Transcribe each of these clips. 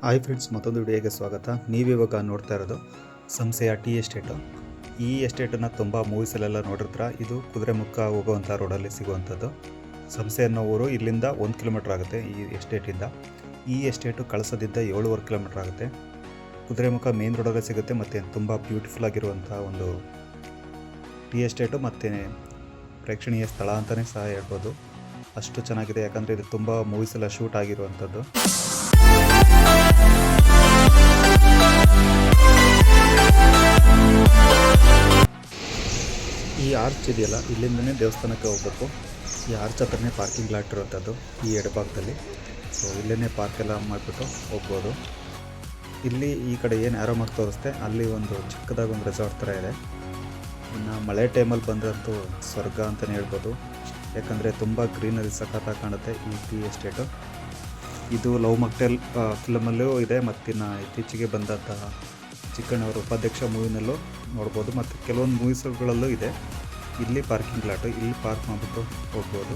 Hi friends, ಮತ್ತೊಂದು ವಿಡಿಯೋಗೆ ಸ್ವಾಗತ. ನೀವಿವಾಗ ನೋಡ್ತಾ ಇರೋದು ಸಂಸೆಯ ಟೀ ಎಸ್ಟೇಟು. ಈ ಎಸ್ಟೇಟನ್ನು ತುಂಬ ಮೂವೀಸಲ್ಲೆಲ್ಲ ನೋಡಿರ್ತೀರ. ಇದು ಕುದುರೆಮುಖ ಹೋಗುವಂಥ ರೋಡಲ್ಲಿ ಸಿಗುವಂಥದ್ದು. ಸಂಸೆ ಅನ್ನೋ ಊರು ಇಲ್ಲಿಂದ 1 ಕಿಲೋಮೀಟ್ರ್ ಆಗುತ್ತೆ ಈ ಎಸ್ಟೇಟಿಂದ. ಈ ಎಸ್ಟೇಟು ಕಳಸದಿಂದ 7.5 ಕಿಲೋಮೀಟ್ರ್ ಆಗುತ್ತೆ. ಕುದುರೆಮುಖ ಮೇನ್ ರೋಡಲ್ಲೇ ಸಿಗುತ್ತೆ ಮತ್ತು ತುಂಬ ಬ್ಯೂಟಿಫುಲ್ ಆಗಿರುವಂಥ ಒಂದು ಟೀ ಎಸ್ಟೇಟು ಮತ್ತು ಪ್ರೇಕ್ಷಣೀಯ ಸ್ಥಳ ಅಂತಲೇ ಸಹ ಹೇಳ್ಬೋದು. ಅಷ್ಟು ಚೆನ್ನಾಗಿದೆ, ಯಾಕಂದರೆ ಇದು ತುಂಬ ಮೂವೀಸೆಲ್ಲ ಶೂಟ್ ಆಗಿರುವಂಥದ್ದು. ಈ ಆರ್ಚ್ ಇದೆಯಲ್ಲ, ಇಲ್ಲಿಂದನೇ ದೇವಸ್ಥಾನಕ್ಕೆ ಹೋಗ್ಬೇಕು. ಈ ಆರ್ಚ್ ಹತ್ರನೇ ಪಾರ್ಕಿಂಗ್ ಲಾಟ್ ಇರುವಂಥದ್ದು ಈ ಎಡಭಾಗದಲ್ಲಿ. ಸೊ ಇಲ್ಲೇ ಪಾರ್ಕ್ ಎಲ್ಲ ಮಾಡಿಬಿಟ್ಟು ಹೋಗ್ಬೋದು. ಇಲ್ಲಿ ಈ ಕಡೆ ಏನು ಆರೋ ಮಾರ್ಕ್ ತೋರಿಸ್ತೆ ಅಲ್ಲಿ ಒಂದು ಚಿಕ್ಕದಾಗಿ ಒಂದು ರೆಸಾರ್ಟ್ ಥರ ಇದೆ. ಇನ್ನು ಮಳೆ ಟೈಮಲ್ಲಿ ಬಂದ್ರಂತೂ ಸ್ವರ್ಗ ಅಂತಲೇ ಹೇಳ್ಬೋದು, ಯಾಕಂದರೆ ತುಂಬ ಗ್ರೀನರಿ ಸಖತ್ತಾಗಿ ಕಾಣುತ್ತೆ ಈ ಟೀ ಎಸ್ಟೇಟು. ಇದು ಲವ್ ಮಾಕ್ಟೇಲ್ ಫಿಲಮಲ್ಲೂ ಇದೆ, ಮತ್ತಿನ್ನು ಇತ್ತೀಚೆಗೆ ಬಂದಂತಹ ಚಿಕ್ಕಣ್ಣವರ ಉಪಾಧ್ಯಕ್ಷ ಮೂವಿನಲ್ಲೂ ನೋಡ್ಬೋದು, ಮತ್ತು ಕೆಲವೊಂದು ಮೂವೀಸ್ಗಳಲ್ಲೂ ಇದೆ. ಇಲ್ಲಿ ಪಾರ್ಕಿಂಗ್ ಲಾಟು, ಇಲ್ಲಿ ಪಾರ್ಕ್ ಮಾಡಿಬಿಟ್ಟು ಹೋಗ್ಬೋದು.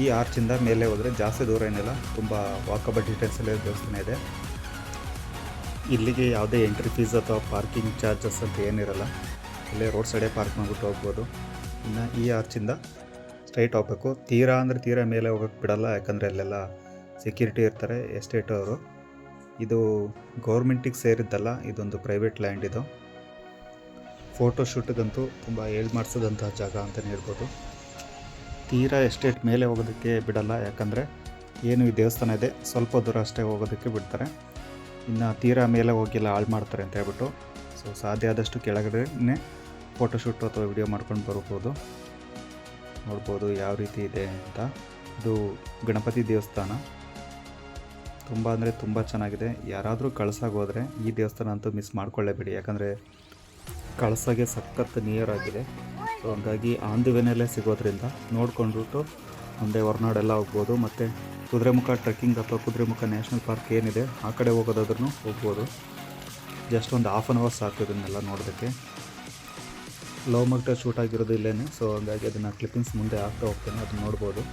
ಈ ಆರ್ಚಿಂದ ಮೇಲೆ ಹೋದರೆ ಜಾಸ್ತಿ ದೂರ ಏನಿಲ್ಲ, ತುಂಬ ವಾಕಬಲ್ ಡೀಟೇಲ್ಸಲ್ಲೇ ದೇವಸ್ಥಾನ ಇದೆ. ಇಲ್ಲಿಗೆ ಯಾವುದೇ ಎಂಟ್ರಿ ಫೀಸ್ ಅಥವಾ ಪಾರ್ಕಿಂಗ್ ಚಾರ್ಜಸ್ ಅಂತ ಏನಿರಲ್ಲ, ಇಲ್ಲೇ ರೋಡ್ ಸೈಡೇ ಪಾರ್ಕ್ ಮಾಡಿಬಿಟ್ಟು ಹೋಗ್ಬೋದು. ಇನ್ನು ಈ ಆರ್ಚಿಂದ ಸ್ಟ್ರೈಟ್ ಹೋಗಬೇಕು. ತೀರಾ ಅಂದರೆ ತೀರಾ ಮೇಲೆ ಹೋಗೋಕ್ಕೆ ಬಿಡಲ್ಲ, ಯಾಕಂದರೆ ಅಲ್ಲೆಲ್ಲ ಸೆಕ್ಯೂರಿಟಿ ಇರ್ತಾರೆ ಎಸ್ಟೇಟ್ ಅವರು. ಇದು ಗೌರ್ಮೆಂಟಿಗೆ ಸೇರಿದ್ದಲ್ಲ, ಇದೊಂದು ಪ್ರೈವೇಟ್ ಲ್ಯಾಂಡ್. ಇದು ಫೋಟೋಶೂಟ್ಗಂತೂ ತುಂಬ ಮಾಡಿಸೋದಂಥ ಜಾಗ ಅಂತಲೇ ಹೇಳ್ಬೋದು. ತೀರಾ ಎಸ್ಟೇಟ್ ಮೇಲೆ ಹೋಗೋದಕ್ಕೆ ಬಿಡಲ್ಲ, ಯಾಕಂದರೆ ಏನು ಈ ದೇವಸ್ಥಾನ ಇದೆ ಸ್ವಲ್ಪ ದೂರ ಅಷ್ಟೇ ಹೋಗೋದಕ್ಕೆ ಬಿಡ್ತಾರೆ. ಇನ್ನು ತೀರಾ ಮೇಲೆ ಹೋಗಿಲ್ಲ ಹಾಳು ಮಾಡ್ತಾರೆ ಅಂತ ಹೇಳ್ಬಿಟ್ಟು, ಸೊ ಸಾಧ್ಯ ಆದಷ್ಟು ಕೆಳಗಡೆನೇ ಫೋಟೋಶೂಟ್ ಅಥವಾ ವಿಡಿಯೋ ಮಾಡ್ಕೊಂಡು ಬರ್ಬೋದು. ನೋಡ್ಬೋದು ಯಾವ ರೀತಿ ಇದೆ ಅಂತ. ಇದು ಗಣಪತಿ ದೇವಸ್ಥಾನ. ತುಂಬ ಅಂದರೆ ತುಂಬ ಚೆನ್ನಾಗಿದೆ. ಯಾರಾದರೂ ಕಳಸಾಗಿ ಹೋದರೆ ಈ ದೇವಸ್ಥಾನ ಅಂತೂ ಮಿಸ್ ಮಾಡ್ಕೊಳ್ಳೇಬೇಡಿ, ಯಾಕಂದರೆ ಕಳಸಾಗೆ ಸಖತ್ ನಿಯರ್ ಆಗಿದೆ. ಸೊ ಹಂಗಾಗಿ ಆನ್ ದಿ ವೇನಲ್ಲೇ ಸಿಗೋದ್ರಿಂದ ನೋಡ್ಕೊಂಡ್ಬಿಟ್ಟು ಮುಂದೆ ಹೊರನಾಡೆಲ್ಲ ಹೋಗ್ಬೋದು. ಮತ್ತು ಕುದುರೆಮುಖ ಟ್ರೆಕ್ಕಿಂಗ್ ಅಥವಾ ಕುದುರೆಮುಖ ನ್ಯಾಷನಲ್ ಪಾರ್ಕ್ ಏನಿದೆ ಆ ಕಡೆ ಹೋಗೋದಾದ್ರೂ ಹೋಗ್ಬೋದು. ಜಸ್ಟ್ ಒಂದು ಹಾಫ್ ಆನ್ ಅವರ್ ಸಾಕು ಇದನ್ನೆಲ್ಲ ನೋಡೋದಕ್ಕೆ. ಲವ್ ಮಾಕ್ಟೇಲ್ ಶೂಟ್ ಆಗಿರೋದು ಇಲ್ಲೇ, ಸೊ ಹಂಗಾಗಿ ಅದನ್ನು ಕ್ಲಿಪ್ಪಿಂಗ್ಸ್ ಮುಂದೆ ಆಗ್ತಾ ಹೋಗ್ತೇನೆ, ಅದನ್ನು ನೋಡ್ಬೋದು.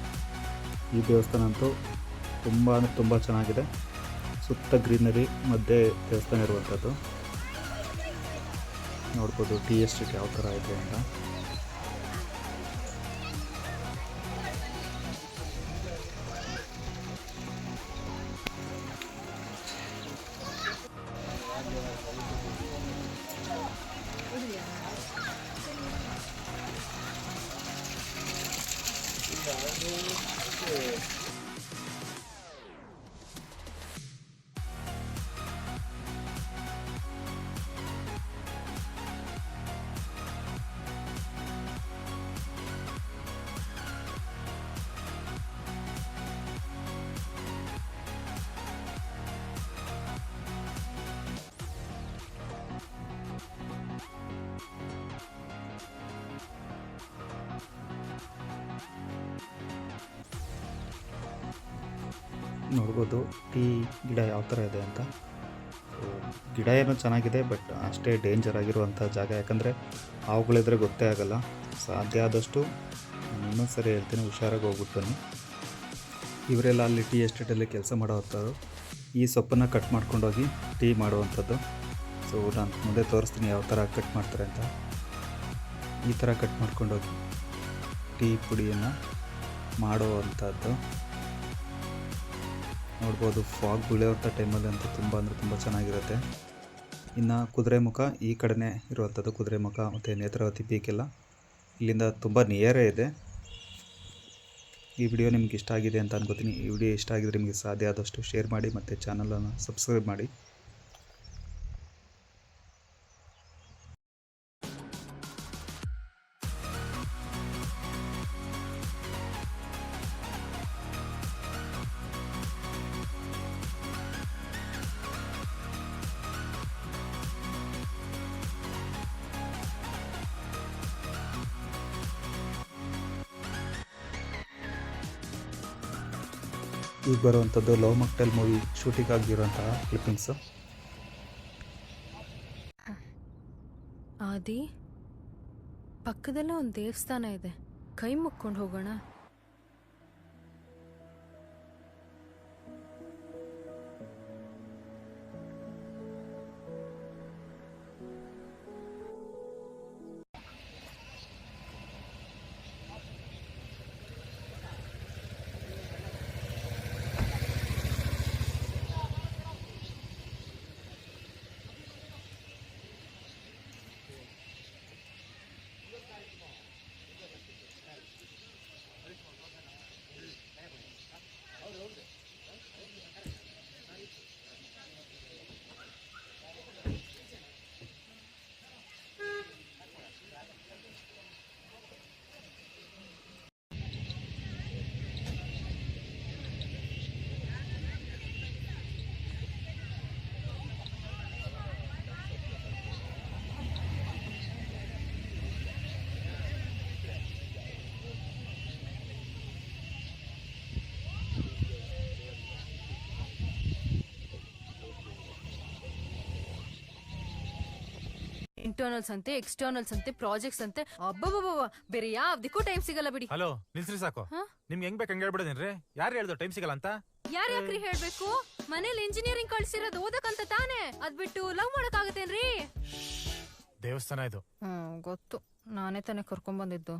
ಈ ದೇವಸ್ಥಾನ ಅಂತೂ ತುಂಬ ಅಂದರೆ ತುಂಬ ಚೆನ್ನಾಗಿದೆ. ಸುತ್ತ ಗ್ರೀನರಿ ಮಧ್ಯೆ ದೇವಸ್ಥಾನ ಇರುವಂಥದ್ದು. ನೋಡ್ಬೋದು ಟೀ ಎಸ್ಟೇಟ್ ಯಾವ ಥರ ಇದೆ ಅಂತ. ನೋಡ್ಬೋದು ಟೀ ಗಿಡ ಯಾವ ಥರ ಇದೆ ಅಂತ. ಗಿಡ ಏನೋ ಚೆನ್ನಾಗಿದೆ, ಬಟ್ ಅಷ್ಟೇ ಡೇಂಜರ್ ಆಗಿರುವಂಥ ಜಾಗ, ಯಾಕಂದರೆ ಹಾವುಗಳಿದ್ರೆ ಗೊತ್ತೇ ಆಗೋಲ್ಲ. ಸಾಧ್ಯ ಆದಷ್ಟು ಇನ್ನೊಂದು ಸರಿ ಹೇಳ್ತೀನಿ, ಹುಷಾರಾಗಿ ಹೋಗ್ಬಿಟ್ಟು ಬನ್ನಿ. ಇವರೆಲ್ಲ ಅಲ್ಲಿ ಟೀ ಎಸ್ಟೇಟಲ್ಲಿ ಕೆಲಸ ಮಾಡೋವಂಥವ್ರು. ಈ ಸೊಪ್ಪನ್ನು ಕಟ್ ಮಾಡ್ಕೊಂಡೋಗಿ ಟೀ ಮಾಡುವಂಥದ್ದು. ಸೊ ನಾನು ಮುಂದೆ ತೋರಿಸ್ತೀನಿ ಯಾವ ಥರ ಕಟ್ ಮಾಡ್ತಾರೆ ಅಂತ. ಈ ಥರ ಕಟ್ ಮಾಡ್ಕೊಂಡೋಗಿ ಟೀ ಪುಡಿಯನ್ನು ಮಾಡುವಂಥದ್ದು ನೋಡ್ಬೋದು. ಫಾಗ್ ಬೀಳೋವಂಥ ಟೈಮಲ್ಲಿ ಅಂತೂ ತುಂಬ ಅಂದರೆ ತುಂಬ ಚೆನ್ನಾಗಿರುತ್ತೆ. ಇನ್ನು ಕುದುರೆಮುಖ ಈ ಕಡೆನೇ ಇರುವಂಥದ್ದು. ಕುದುರೆಮುಖ ಮತ್ತು ನೇತ್ರಾವತಿ ಪೀಕೆಲ್ಲ ಇಲ್ಲಿಂದ ತುಂಬ ನಿಯರೇ ಇದೆ. ಈ ವಿಡಿಯೋ ನಿಮ್ಗೆ ಇಷ್ಟ ಆಗಿದೆ ಅಂತ ಅನ್ಕೋತೀನಿ. ಈ ವಿಡಿಯೋ ಇಷ್ಟ ಆಗಿದ್ರೆ ನಿಮಗೆ ಸಾಧ್ಯ ಆದಷ್ಟು ಶೇರ್ ಮಾಡಿ ಮತ್ತು ಚಾನಲನ್ನು ಸಬ್ಸ್ಕ್ರೈಬ್ ಮಾಡಿ. ಈಗ ಬರುವಂಥದ್ದು ಲವ್ ಮಾಕ್ಟೇಲ್ ಮೂವಿ ಶೂಟಿಂಗ್ ಆಗಿರುವಂತಹ ಕ್ಲಿಪ್ಪಿಂಗ್ಸು. ಆದಿ, ಪಕ್ಕದಲ್ಲೇ ಒಂದು ದೇವಸ್ಥಾನ ಇದೆ, ಕೈ ಮುಕ್ಕೊಂಡು ಹೋಗೋಣ. ಇಂಟರ್ನಲ್ಸ್ ಅಂತೆ ಎಕ್ಸ್ಟರ್ನಲ್ಸ್ ಅಂತೆ ಪ್ರಾಜೆಕ್ಟ್ಸ್ ಅಂತೆ ಅಬ್ಬಬ್ಬಬ್ಬ ಬೇರೆ ಯಾವ್ದಕ್ಕೂ ಟೈಮ್ ಸಿಗಲ್ಲ ಬಿಡಿ. ಹಲೋ ನಿಲ್ಸ್ರಿ ಸಾಕು. ನಿಮ್ಗೆ ಹೆಂಗ್ ಬೇಕು ಹಂಗ ಹೇಳ್ಬಿಡೋದೇನ್ರಿ? ಯಾರು ಹೇಳ್ದು ಟೈಮ್ ಸಿಗಲ್ಲ ಅಂತ? ಯಾರ್ಯಾಕ್ರಿ ಹೇಳ್ಬೇಕು? ಮನೇಲಿ ಇಂಜಿನಿಯರಿಂಗ್ ಕಳ್ಸಿರೋದು ಓದಕ್ಕಂತ ತಾನೇ, ಅದ್ ಬಿಟ್ಟು ಲವ್ ಮಾಡಕ್ ಆಗತ್ತೇನ್ರಿ? ದೇವಸ್ಥಾನ ಇದು. ಗೊತ್ತು, ನಾನೇ ತಾನೇ ಕರ್ಕೊಂಡ್ ಬಂದಿದ್ದು.